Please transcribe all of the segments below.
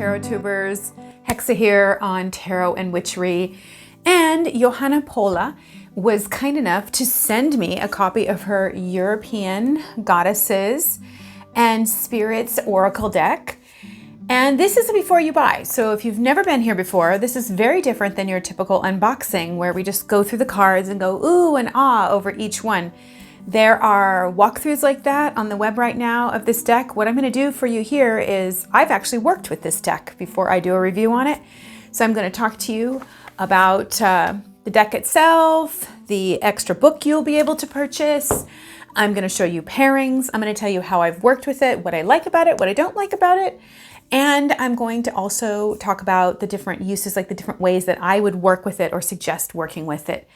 Tarot Tubers. Hexa here on Tarot and Witchery. And Johanna Polle was kind enough to send me a copy of her European Goddesses and Spirits Oracle deck. And this is a before you buy. So if you've never been here before, this is very different than your typical unboxing where we just go through the cards and go ooh and ah over each one. There are walkthroughs like that on the web right now of this deck. What I'm going to do for you here is I've actually worked with this deck before I do a review on it. So I'm going to talk to you about the deck itself, the extra book you'll be able to purchase. I'm going to show you pairings. I'm going to tell you how I've worked with it, what I like about it, what I don't like about it. And I'm going to also talk about the different uses, like the different ways that I would work with it or suggest working with it.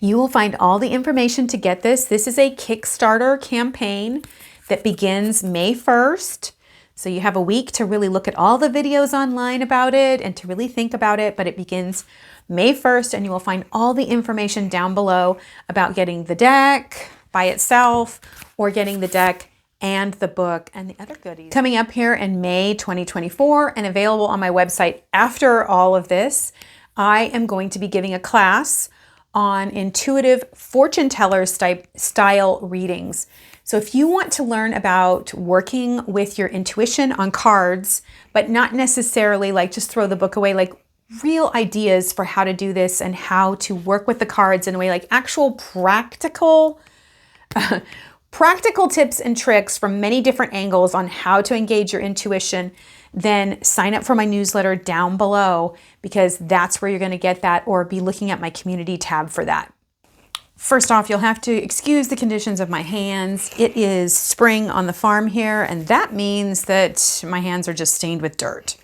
You will find all the information to get this. This is a Kickstarter campaign that begins May 1st. So you have a week to really look at all the videos online about it and to really think about it, but it begins May 1st and you will find all the information down below about getting the deck by itself or getting the deck and the book and the other goodies. Coming up here in May 2024 and available on my website after all of this, I am going to be giving a class on intuitive fortune teller style readings. So if you want to learn about working with your intuition on cards, but not necessarily like just throw the book away, like real ideas for how to do this and how to work with the cards in a way, like actual practical tips and tricks from many different angles on how to engage your intuition, then sign up for my newsletter down below because that's where you're going to get that, or be looking at my community tab for that. First off, you'll have to excuse the conditions of my hands. It is spring on the farm here, and that means that my hands are just stained with dirt.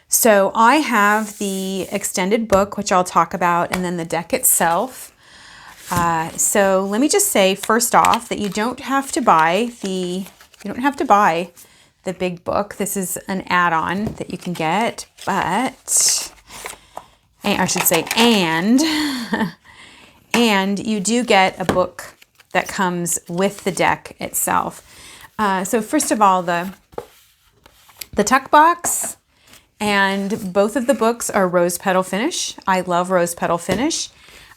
So I have the extended book, which I'll talk about, and then the deck itself. So let me just say first off that you don't have to buy the big book. This is an add-on that you can get, but I should say and you do get a book that comes with the deck itself. So first of all, the tuck box, and both of the books are rose petal finish. I love rose petal finish.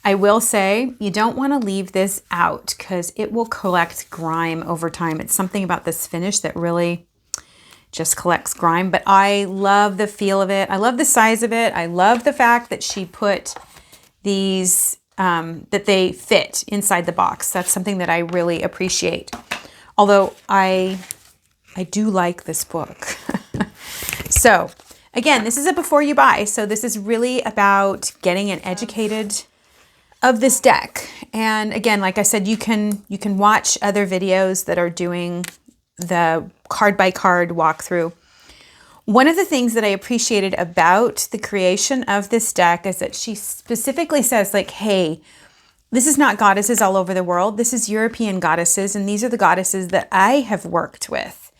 I will say you don't want to leave this out because it will collect grime over time. It's something about this finish that really just collects grime, but I love the feel of it. I love the size of it. I love the fact that she put these, that they fit inside the box. That's something that I really appreciate. Although I do like this book. So again, this is a before you buy. So this is really about getting an educated of this deck. And again, like I said, you can watch other videos that are doing the card by card walkthrough. One of the things that I appreciated about the creation of this deck is that she specifically says like, hey, this is not goddesses all over the world. This is European goddesses. And these are the goddesses that I have worked with.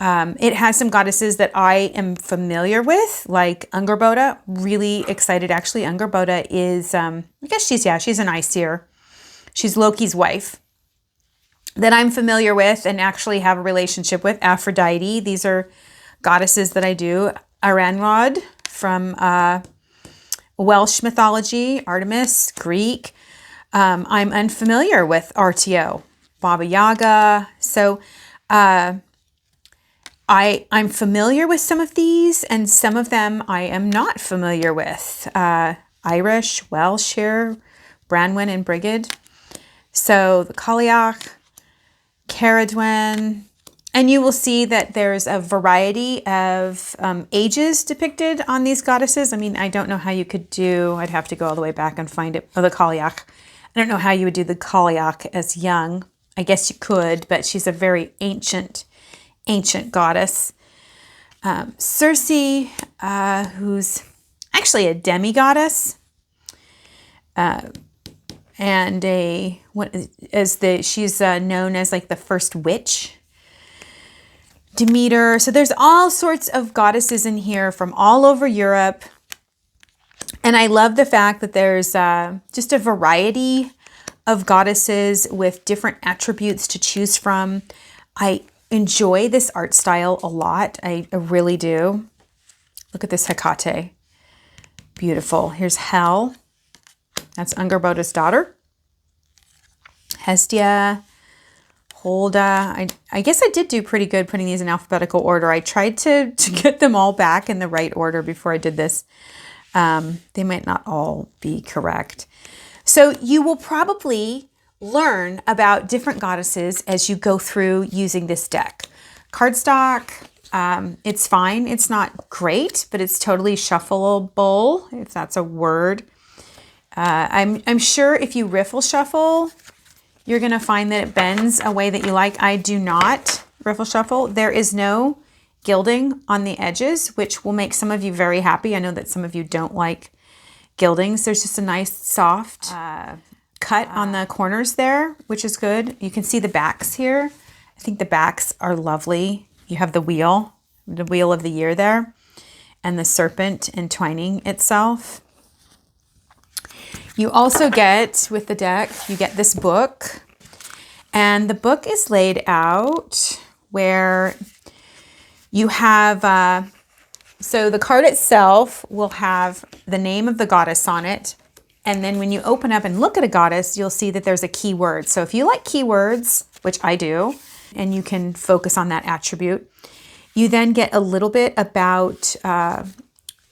It has some goddesses that I am familiar with, like Ungerboda. Really excited. Actually, Ungerboda is, I guess she's an Aesir. She's Loki's wife that I'm familiar with and actually have a relationship with. Aphrodite. These are goddesses that I do. Aranrod from Welsh mythology. Artemis, Greek. I'm unfamiliar with RTO. Baba Yaga. So, I'm familiar with some of these, and some of them I am not familiar with. Irish, Welsh here, Branwen and Brigid. So the Cailleach, Caradwen, and you will see that there's a variety of ages depicted on these goddesses. I mean, I don't know how you could do, I'd have to go all the way back and find it. Oh, the Cailleach. I don't know how you would do the Cailleach as young. I guess you could, but she's a very ancient goddess. Circe, who's actually a demigoddess, and she's known as like the first witch. Demeter. So there's all sorts of goddesses in here from all over Europe, and I love the fact that there's just a variety of goddesses with different attributes to choose from. I enjoy this art style a lot. I really do. Look at this Hecate. Beautiful. Here's Hel. That's Angerboda's daughter. Hestia, Holda. I guess I did do pretty good putting these in alphabetical order. I tried to get them all back in the right order before I did this. They might not all be correct. So you will probably learn about different goddesses as you go through using this deck. Cardstock, it's fine. It's not great, but it's totally shuffleable, if that's a word. I'm sure if you riffle shuffle, you're going to find that it bends a way that you like. I do not riffle shuffle. There is no gilding on the edges, which will make some of you very happy. I know that some of you don't like gildings. There's just a nice soft cut on the corners there, which is good. You can see the backs here. I think the backs are lovely. You have the wheel of the year there, and the serpent entwining itself. You also get, with the deck, you get this book. And the book is laid out where you have, so the card itself will have the name of the goddess on it. And then when you open up and look at a goddess, you'll see that there's a keyword. So if you like keywords, which I do, and you can focus on that attribute, you then get a little bit about,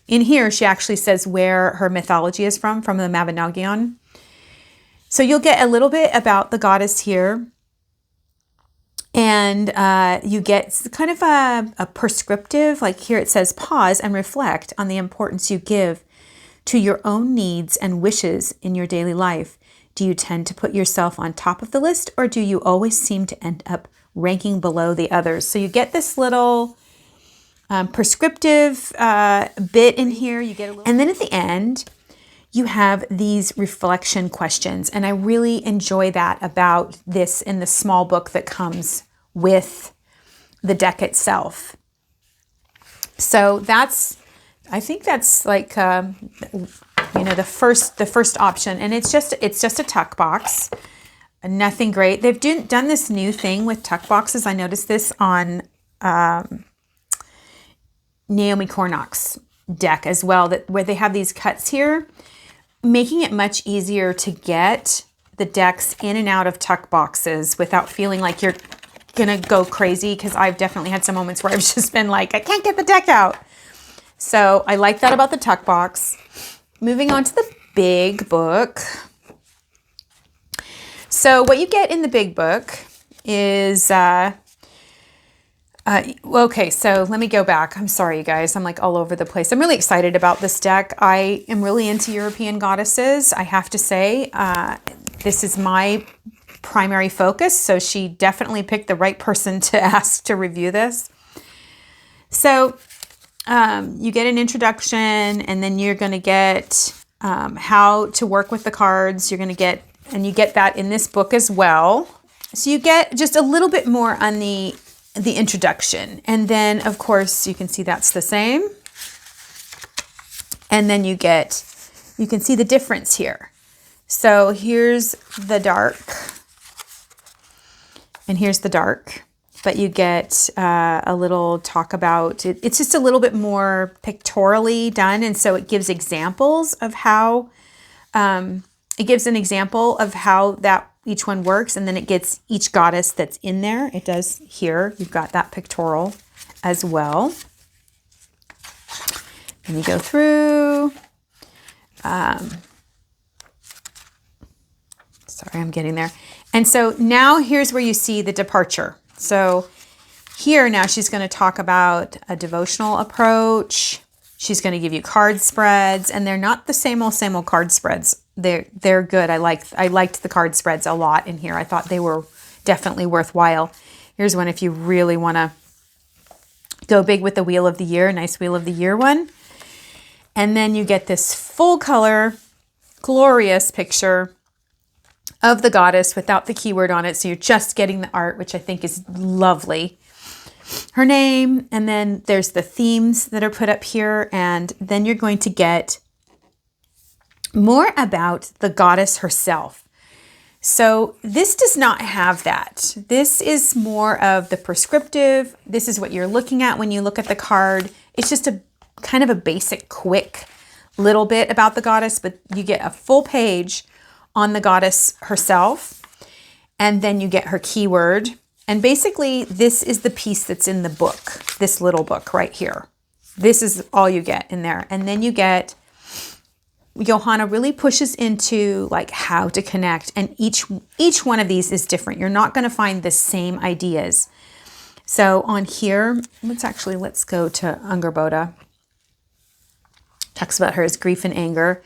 in here, she actually says where her mythology is from the Mabinogion. So you'll get a little bit about the goddess here. And you get kind of a prescriptive, like here it says, pause and reflect on the importance you give to your own needs and wishes in your daily life. Do you tend to put yourself on top of the list, or do you always seem to end up ranking below the others? So you get this little prescriptive bit in here. You get a little, and then at the end, you have these reflection questions. And I really enjoy that about this in the small book that comes with the deck itself. So I think that's like, the first option. And it's just a tuck box. Nothing great. They've done this new thing with tuck boxes. I noticed this on Naomi Cornock's deck as well, where they have these cuts here, making it much easier to get the decks in and out of tuck boxes without feeling like you're gonna go crazy, because I've definitely had some moments where I've just been like, I can't get the deck out. So I like that about the tuck box. Moving on to the big book. So what you get in the big book is okay, so let me go back. I'm sorry, you guys. I'm like all over the place. I'm really excited about this deck. I am really into European goddesses. I have to say, this is my primary focus. So she definitely picked the right person to ask to review this. So you get an introduction, and then you're going to get how to work with the cards. You're going to get, and you get that in this book as well. So you get just a little bit more on the introduction. And then, of course, you can see that's the same. And then you can see the difference here. So here's the dark, and here's the dark. But you get a little talk about it. It's just a little bit more pictorially done. And so it gives examples of how, it gives an example of how that each one works, and then it gets each goddess that's in there. It does here. You've got that pictorial as well. And you go through. Sorry, I'm getting there. And so now here's where you see the departure. So here now she's going to talk about a devotional approach. She's going to give you card spreads, and they're not the same old card spreads. They're good. I liked the card spreads a lot in here. I thought they were definitely worthwhile. Here's one if you really want to go big with the Wheel of the Year, nice Wheel of the Year one. And then you get this full color, glorious picture of the goddess without the keyword on it. So you're just getting the art, which I think is lovely. Her name, and then there's the themes that are put up here, and then you're going to get more about the goddess herself. So this does not have that. This is more of the prescriptive. This is what you're looking at when you look at the card. It's just a kind of a basic, quick little bit about the goddess, but you get a full page on the goddess herself, and then you get her keyword. And basically, this is the piece that's in the book, this little book right here. This is all you get in there. And then you get, Johanna really pushes into like how to connect. And each one of these is different. You're not going to find the same ideas. So on here, let's go to Angerboda. Talks about her as grief and anger.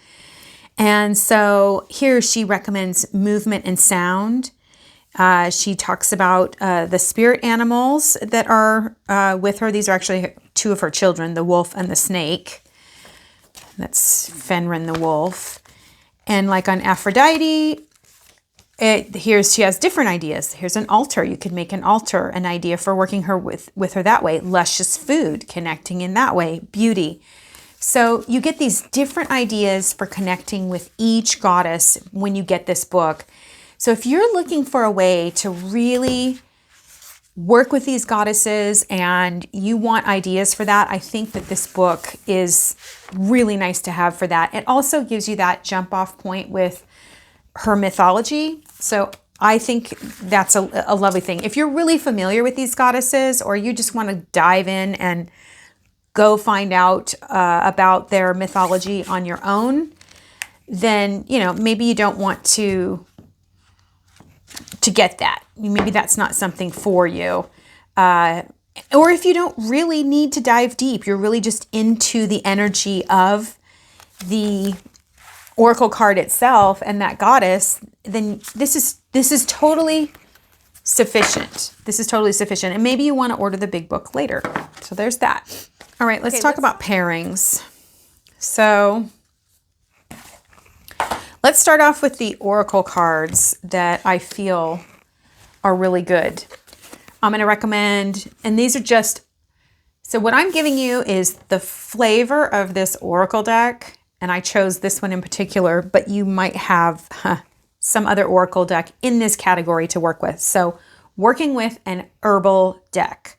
And so here she recommends movement and sound. She talks about the spirit animals that are with her. These are actually two of her children, the wolf and the snake. That's Fenrin the wolf. And like on Aphrodite, she has different ideas. Here's an altar. You could make an altar, an idea for working her with her that way. Luscious food, connecting in that way. Beauty. So you get these different ideas for connecting with each goddess when you get this book. So if you're looking for a way to really work with these goddesses and you want ideas for that, I think that this book is really nice to have for that. It also gives you that jump off point with her mythology. So I think that's a lovely thing. If you're really familiar with these goddesses, or you just want to dive in and go find out about their mythology on your own, then, maybe you don't want to get that. Maybe that's not something for you. Or if you don't really need to dive deep, you're really just into the energy of the oracle card itself and that goddess, then this is totally sufficient. This is totally sufficient. And maybe you want to order the big book later. So there's that. All right, let's talk about pairings. So let's start off with the oracle cards that I feel are really good. I'm going to recommend, and these are just, so what I'm giving you is the flavor of this oracle deck, and I chose this one in particular, but you might have some other oracle deck in this category to work with. So working with an herbal deck.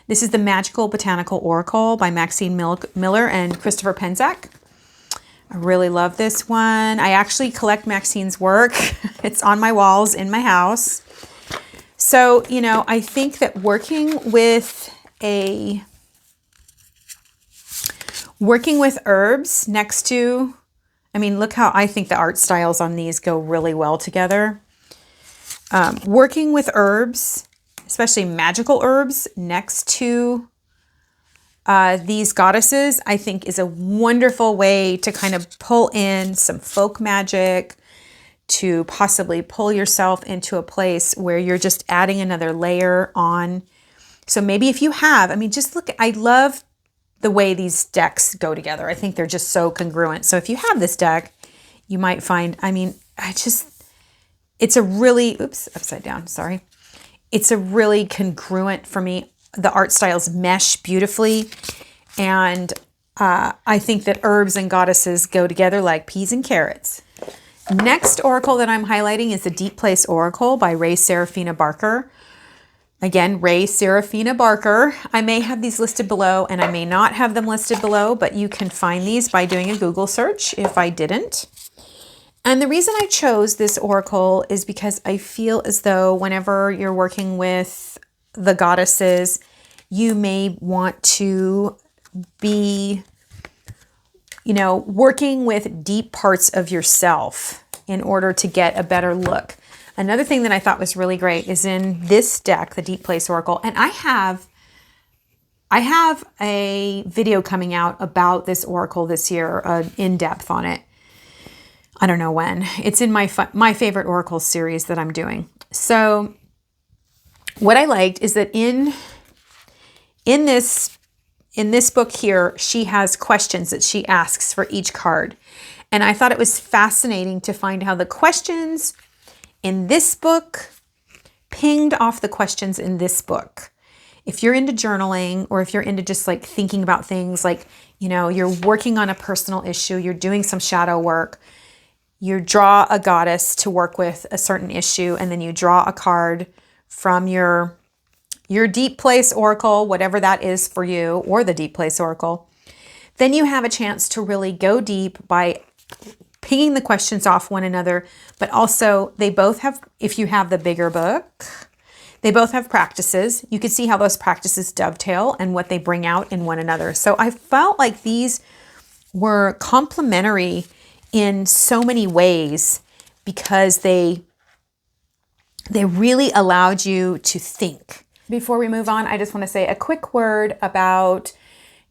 This is the Magical Botanical Oracle by Maxine Miller and Christopher Penczak. I really love this one. I actually collect Maxine's work. It's on my walls in my house. So, I think that working with herbs next to, look how I think the art styles on these go really well together. Working with herbs, especially magical herbs, next to these goddesses, I think is a wonderful way to kind of pull in some folk magic, to possibly pull yourself into a place where you're just adding another layer on. So maybe if you have, just look, I love the way these decks go together. I think they're just so congruent. So if you have this deck, you might find, it's a really, upside down, sorry. It's a really congruent for me. The art styles mesh beautifully. And I think that herbs and goddesses go together like peas and carrots. Next oracle that I'm highlighting is the Deep Place Oracle by Ray Serafina Barker. Again, Ray Serafina Barker. I may have these listed below and I may not have them listed below, but you can find these by doing a Google search if I didn't. And the reason I chose this oracle is because I feel as though whenever you're working with the goddesses, you may want to be, working with deep parts of yourself in order to get a better look. Another thing that I thought was really great is in this deck, the Deep Place Oracle, and I have a video coming out about this oracle this year, in depth on it. I don't know when. It's in my favorite oracle series that I'm doing. So what I liked is that in this book here, she has questions that she asks for each card. And I thought it was fascinating to find how the questions in this book pinged off the questions in this book. If you're into journaling, or if you're into just like thinking about things, like, you're working on a personal issue, you're doing some shadow work, you draw a goddess to work with a certain issue, and then you draw a card from your Deep Place Oracle, whatever that is for you, or the Deep Place Oracle. then you have a chance to really go deep by pinging the questions off one another, but also they both have, if you have the bigger book, they both have practices. You can see how those practices dovetail and what they bring out in one another. So I felt like these were complementary in so many ways because they really allowed you to think. Before we move on, I just want to say a quick word about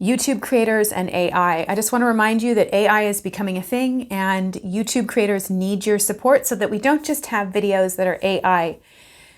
YouTube creators and AI. I just want to remind you that AI is becoming a thing and YouTube creators need your support so that we don't just have videos that are AI.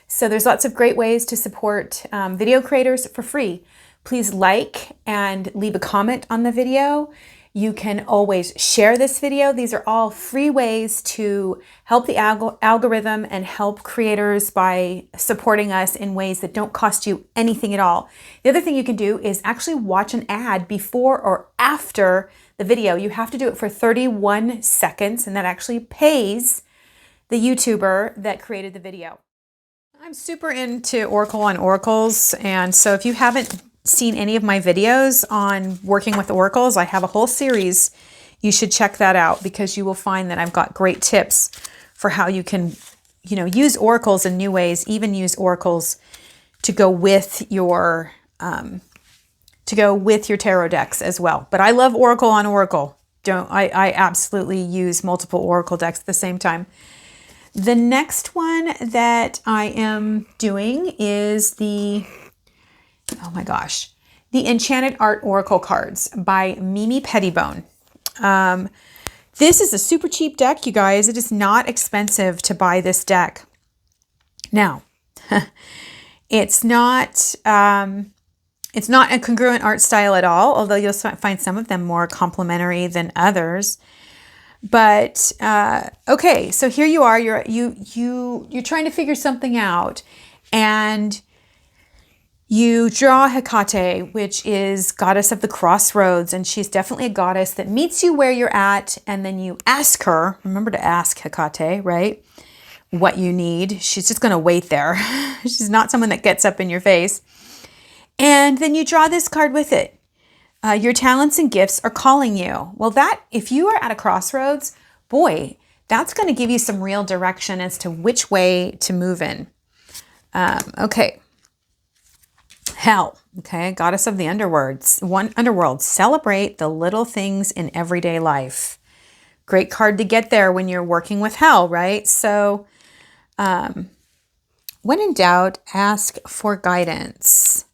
So there's lots of great ways to support video creators for free. Please like and leave a comment on the video. You can always share this video. These are all free ways to help the algorithm and help creators by supporting us in ways that don't cost you anything at all. The other thing you can do is actually watch an ad before or after the video. You have to do it for 31 seconds, and that actually pays the YouTuber that created the video. I'm super into Oracle on oracles, and so if you haven't seen any of my videos on working with oracles, I have a whole series. You should check that out because you will find that I've got great tips for how you can, use oracles in new ways, even use oracles to go with your tarot decks as well. But I love Oracle on Oracle. I absolutely use multiple Oracle decks at the same time. The next one that I am doing is the Enchanted Art Oracle cards by Mimi Pettibone. This is a super cheap deck, you guys. It is not expensive to buy this deck. Now, it's not a congruent art style at all, although you'll find some of them more complementary than others. But okay, so here you are. You're trying to figure something out, and you draw Hecate, which is goddess of the crossroads, and she's definitely a goddess that meets you where you're at, and then you ask her, remember to ask Hecate, right, what you need. She's just going to wait there. She's not someone that gets up in your face. And then you draw this card with it. Your talents and gifts are calling you. Well, if you are at a crossroads, boy, that's going to give you some real direction as to which way to move in. Okay. Hell, okay, goddess of the underworld. Celebrate the little things in everyday life. Great card to get there when you're working with hell, right? So, when in doubt, ask for guidance.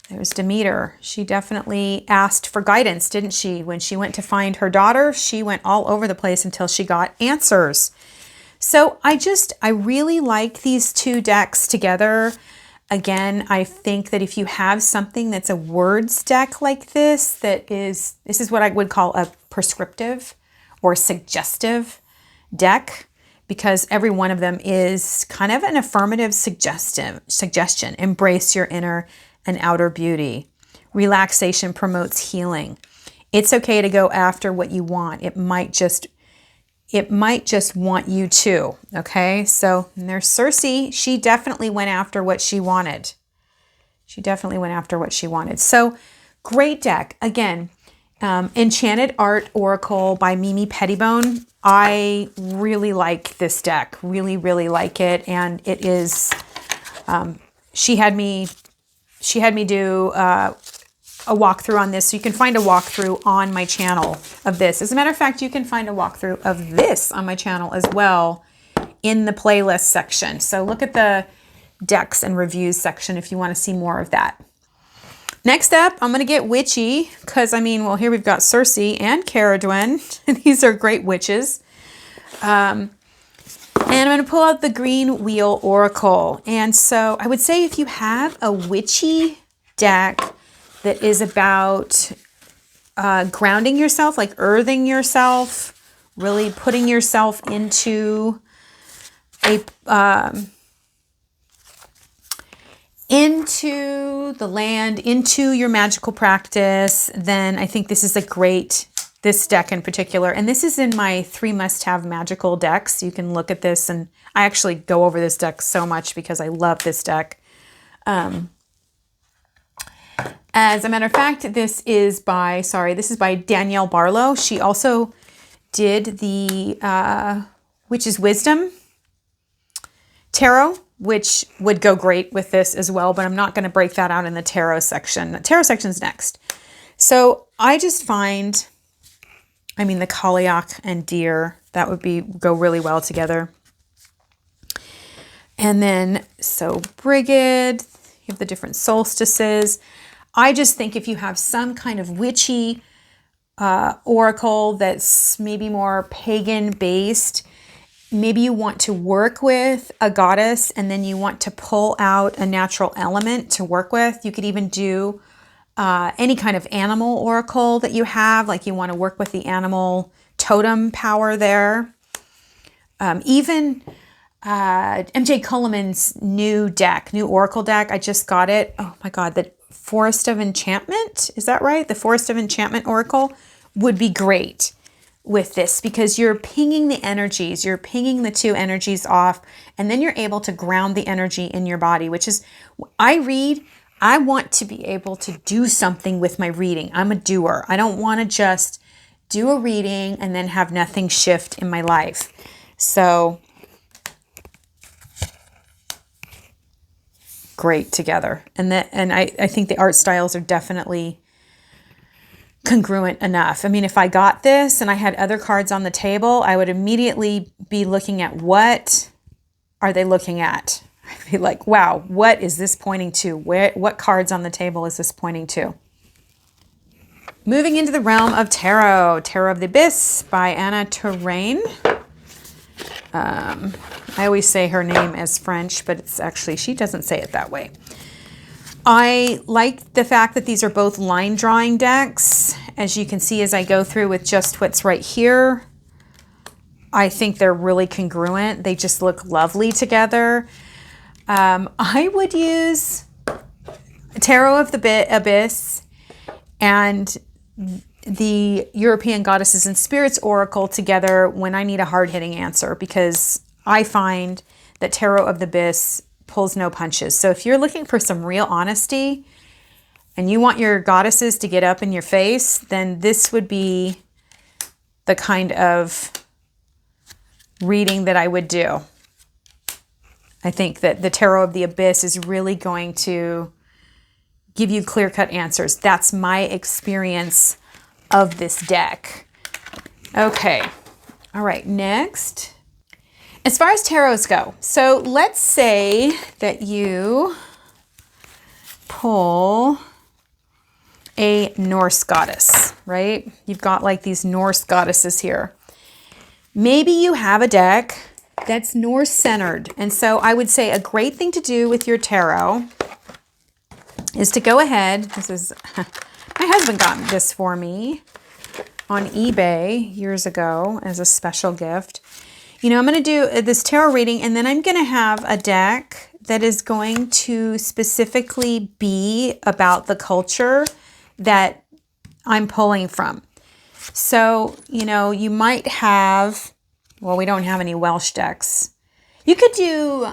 There's Demeter. She definitely asked for guidance, didn't she? When she went to find her daughter, she went all over the place until she got answers. So I really like these two decks together. Again, I think that if you have something that's a words deck like this, this is what I would call a prescriptive or suggestive deck, because every one of them is kind of an affirmative suggestion. Embrace your inner and outer beauty. Relaxation promotes healing. It's okay to go after what you want. It might just want you to, okay? So there's Circe. She definitely went after what she wanted. So great deck. Again, Enchanted Art Oracle by Mimi Pettibone. I really like this deck. Really, really like it. And it is, she had me do a walkthrough on this. So you can find a walkthrough on my channel of this. As a matter of fact, you can find a walkthrough of this on my channel as well in the playlist section. So look at the decks and reviews section if you want to see more of that. Next up, I'm going to get witchy because, here we've got Circe and Caradwen. These are great witches. And I'm going to pull out the Green Wheel Oracle. And so I would say if you have a witchy deck that is about grounding yourself, like earthing yourself, really putting yourself into into the land, into your magical practice, then I think this is this deck in particular. And this is in my 3 must-have magical decks. You can look at this, and I actually go over this deck so much because I love this deck. As a matter of fact, this is by Danielle Barlow. She also did the Witch's Wisdom tarot, which would go great with this as well, but I'm not going to break that out in the tarot section. The tarot section's next. So I just find, the Kaliak and deer, that would go really well together. And then, so Brigid, you have the different solstices. I just think if you have some kind of witchy oracle that's maybe more pagan based, maybe you want to work with a goddess and then you want to pull out a natural element to work with. You could even do any kind of animal oracle that you have, like you want to work with the animal totem power there. Even MJ Coleman's new oracle deck, I just got it. Oh my God, the Forest of Enchantment, is that right? The Forest of Enchantment oracle would be great with this because you're pinging the energies, you're pinging the two energies off, and then you're able to ground the energy in your body, which is, I want to be able to do something with my reading. I'm a doer. I don't want to just do a reading and then have nothing shift in my life. So great together. And I think the art styles are definitely congruent enough. If I got this and I had other cards on the table, I would immediately be looking at what are they looking at? I'd be like, wow, what is this pointing to? What cards on the table is this pointing to? Moving into the realm of tarot. Tarot of the Abyss by Anna Touraine. I always say her name as French, but it's actually, she doesn't say it that way. I like the fact that these are both line drawing decks. As you can see, as I go through with just what's right here, I think they're really congruent. They just look lovely together. I would use Tarot of the Abyss and the European Goddesses and Spirits Oracle together when I need a hard-hitting answer, because I find that Tarot of the Abyss pulls no punches. So if you're looking for some real honesty and you want your goddesses to get up in your face, then this would be the kind of reading that I would do. I think that the Tarot of the Abyss is really going to give you clear-cut answers. That's my experience of this deck. Okay. All right, next. As far as tarots go, so let's say that you pull a Norse goddess, right? You've got like these Norse goddesses here. Maybe you have a deck that's Norse centered. And so I would say a great thing to do with your tarot is to go ahead. This is, my husband got this for me on eBay years ago as a special gift. I'm going to do this tarot reading, and then I'm going to have a deck that is going to specifically be about the culture that I'm pulling from. So, you might have, well, we don't have any Welsh decks. You could do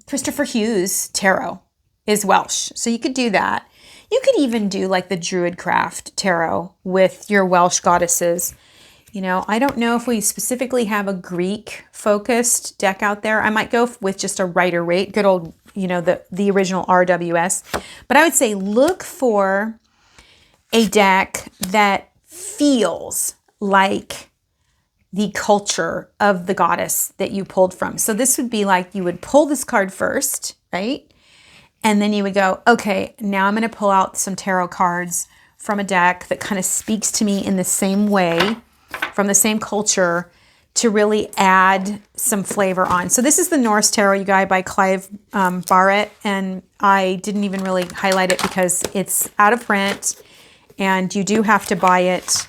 Christopher Hughes Tarot is Welsh, so you could do that. You could even do like the Druidcraft Tarot with your Welsh goddesses. I don't know if we specifically have a Greek-focused deck out there. I might go with just a Rider-Waite, good old, the original RWS. But I would say look for a deck that feels like the culture of the goddess that you pulled from. So this would be like you would pull this card first, right? And then you would go, okay, now I'm going to pull out some tarot cards from a deck that kind of speaks to me in the same way, from the same culture, to really add some flavor on. So this is the Norse Tarot, you guys, by Clive Barrett. And I didn't even really highlight it because it's out of print and you do have to buy it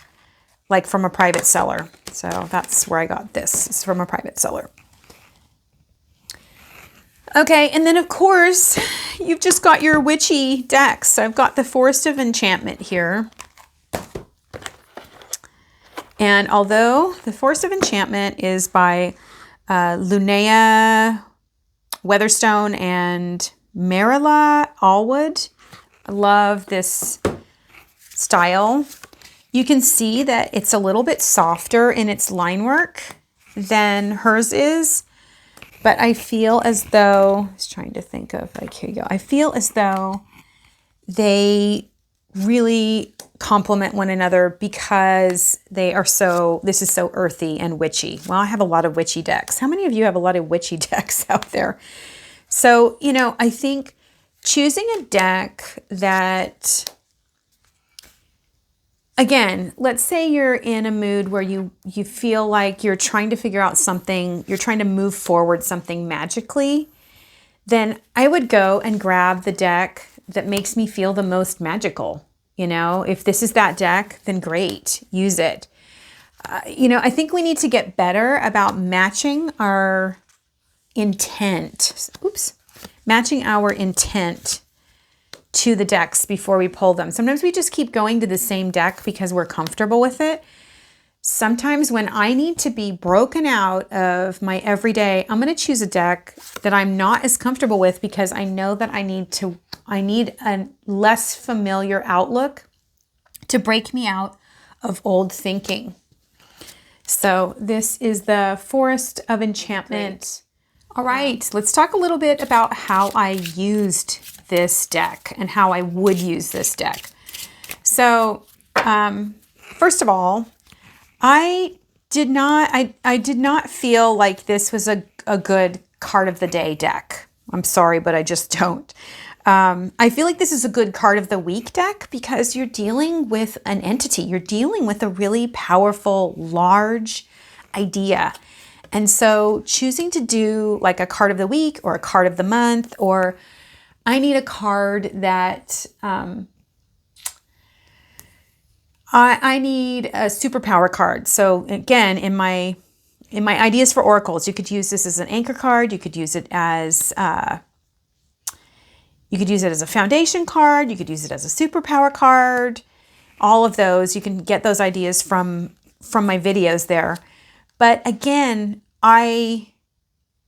like from a private seller. So that's where I got this. It's from a private seller. Okay, and then of course, you've just got your witchy decks. So I've got the Forest of Enchantment here. And although the Forest of Enchantment is by Linnea Weatherstone and Marilla Allwood, I love this style. You can see that it's a little bit softer in its line work than hers is, but I feel as though, I was trying to think of, like, here you go. I feel as though they really complement one another because they are this is so earthy and witchy. Well, I have a lot of witchy decks. How many of you have a lot of witchy decks out there? So, I think choosing a deck that, again, let's say you're in a mood where you feel like you're trying to figure out something, you're trying to move forward something magically, then I would go and grab the deck that makes me feel the most magical. If this is that deck, then great, use it. I think we need to get better about matching our intent. Matching our intent to the decks before we pull them. Sometimes we just keep going to the same deck because we're comfortable with it. Sometimes when I need to be broken out of my everyday, I'm going to choose a deck that I'm not as comfortable with because I know that I need a less familiar outlook to break me out of old thinking. So this is the Forest of Enchantment. All right, let's talk a little bit about how I used this deck and how I would use this deck. So first of all, I did not feel like this was a good card of the day deck. I'm sorry, but I just don't. I feel like this is a good card of the week deck because you're dealing with an entity. You're dealing with a really powerful, large idea. And so choosing to do like a card of the week or a card of the month, or I need a card that I need a superpower card. So again, in my ideas for oracles, you could use this as an anchor card. You could use it as a foundation card. You could use it as a superpower card. All of those, you can get those ideas from my videos there. But again, I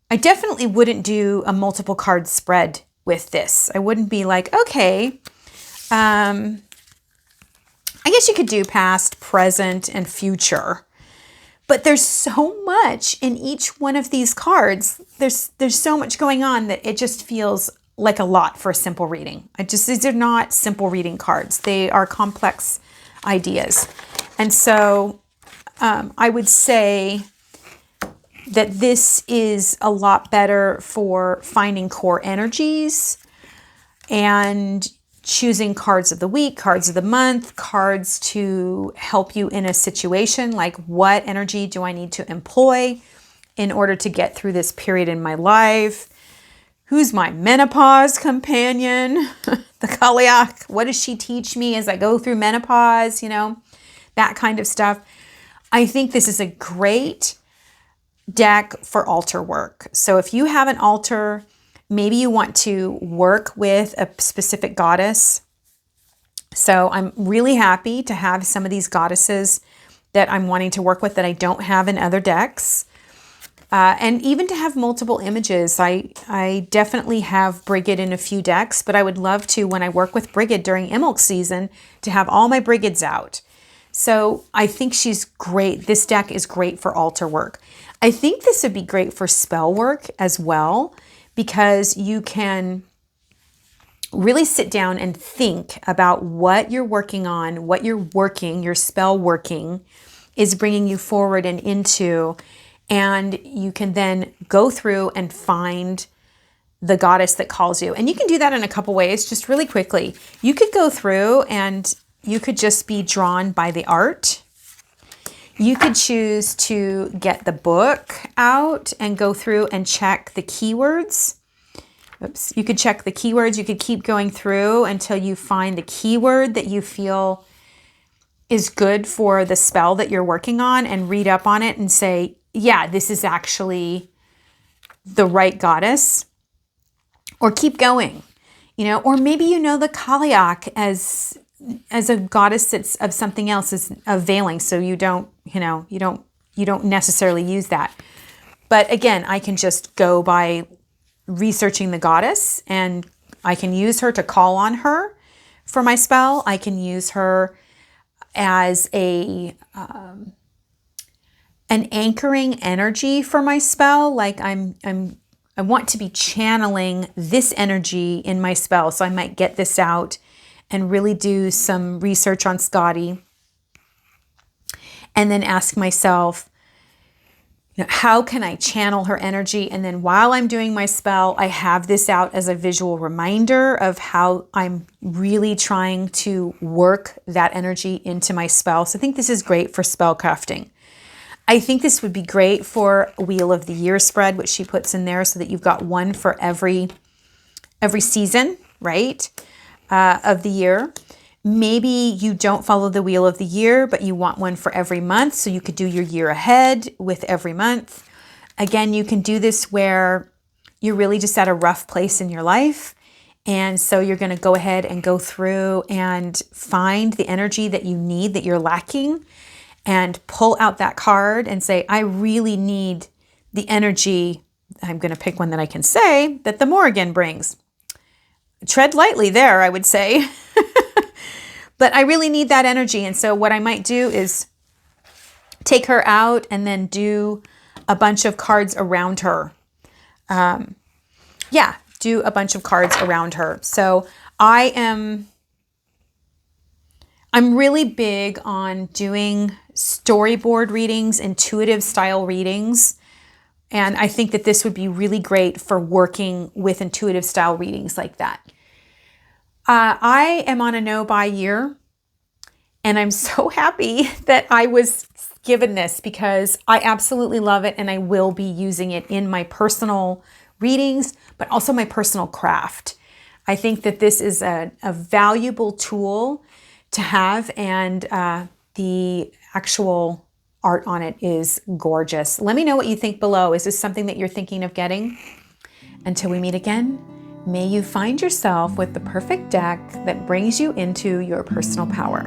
definitely wouldn't do a multiple card spread with this. I wouldn't be like, okay, I guess you could do past, present, and future. But there's so much in each one of these cards. There's so much going on that it just feels like a lot for a simple reading. These are not simple reading cards. They are complex ideas. And so I would say that this is a lot better for finding core energies and choosing cards of the week, cards of the month, cards to help you in a situation, like what energy do I need to employ in order to get through this period in my life? Who's my menopause companion? The Kaliak, what does she teach me as I go through menopause? That kind of stuff. I think this is a great deck for altar work. So if you have an altar, maybe you want to work with a specific goddess. So I'm really happy to have some of these goddesses that I'm wanting to work with that I don't have in other decks. And even to have multiple images. I definitely have Brigid in a few decks, but I would love to, when I work with Brigid during Imbolc season, to have all my Brigids out. So I think she's great. This deck is great for altar work. I think this would be great for spell work as well, because you can really sit down and think about what you're working on, what your spell working is bringing you forward and into, and you can then go through and find the goddess that calls you. And you can do that in a couple ways, just really quickly. You could go through and you could just be drawn by the art. You could choose to get the book out and go through and check the keywords. Oops. You could check the keywords. You could keep going through until you find the keyword that you feel is good for the spell that you're working on and read up on it and say, yeah, this is actually the right goddess. Or keep going, or maybe the Kaliak as a goddess that's of something else, is of veiling, so you don't necessarily use that. But again, I can just go by researching the goddess, and I can use her to call on her for my spell. I can use her as an anchoring energy for my spell. Like I want to be channeling this energy in my spell. So I might get this out and really do some research on Scotty and then ask myself, how can I channel her energy? And then while I'm doing my spell, I have this out as a visual reminder of how I'm really trying to work that energy into my spell. So I think this is great for spell crafting. I think this would be great for a Wheel of the Year spread, which she puts in there so that you've got one for every season, right, of the year. Maybe you don't follow the Wheel of the Year, but you want one for every month. So you could do your year ahead with every month. Again, you can do this where you're really just at a rough place in your life. And so you're going to go ahead and go through and find the energy that you need, that you're lacking, and pull out that card and say, I really need the energy. I'm going to pick one that I can say that the Morrigan brings. Tread lightly there, I would say. But I really need that energy. And so what I might do is take her out and then do a bunch of cards around her. Do a bunch of cards around her. So I'm really big on doing storyboard readings, intuitive style readings. And I think that this would be really great for working with intuitive style readings like that. I am on a no-buy year, and I'm so happy that I was given this because I absolutely love it, and I will be using it in my personal readings, but also my personal craft. I think that this is a valuable tool to have, and the actual art on it is gorgeous. Let me know what you think below. Is this something that you're thinking of getting? Until we meet again, may you find yourself with the perfect deck that brings you into your personal power.